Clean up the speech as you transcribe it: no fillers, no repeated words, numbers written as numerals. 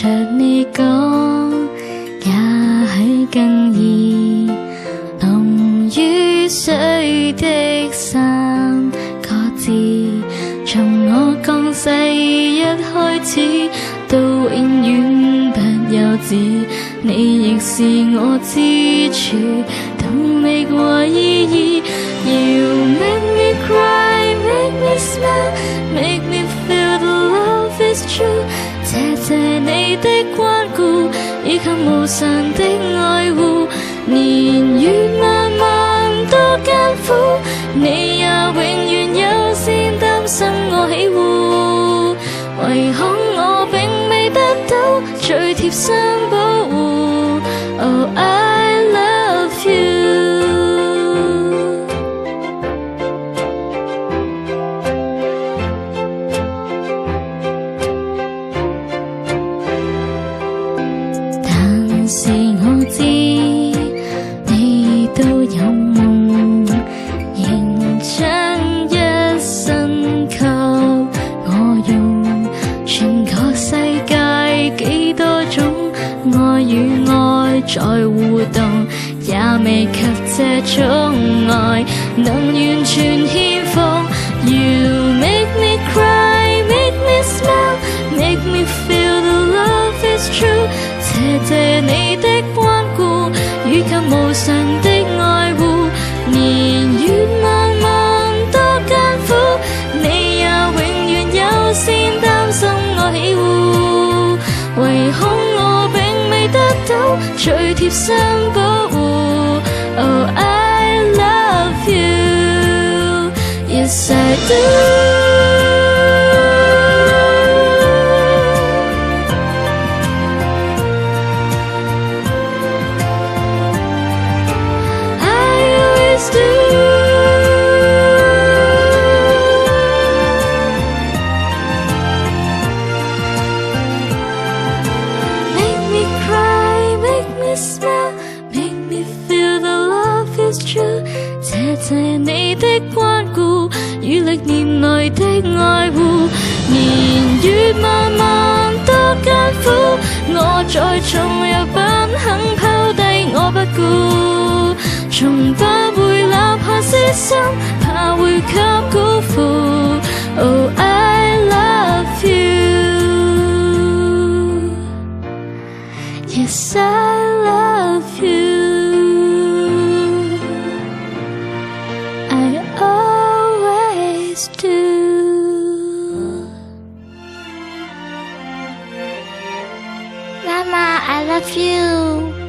着你講，也許更易濃於水的三個字。從我降世一開始，到永遠不休止，你亦是我支柱，動力和意義。You make me cry, make me smile, make me feel the love is true。謝謝你的關顧，以及無償的愛護。年月漫漫多艱苦，你也永遠優先擔心我起鬨。唯恐我並未得到最貼身保護。Oh, I love you。但是我知你都有夢，仍將一生給我用。全個世界幾多種愛與愛在互動，也未及這種愛能完全獻奉。You make me cry, make me smile, make me feel the love is true。謝謝你的關顧，以及無償的愛護。年月漫漫多艱苦，你也永遠優先擔心我起鬨。唯恐我並未得到最貼身保護。Oh, I love you, yes I do。謝謝你的關顧，與歷年來的愛護。年月漫漫多艱苦，我再重又不肯拋低我不顧，從不會哪怕犧牲，怕會給辜負。Oh, I love you, yes I love you。媽媽 I love you。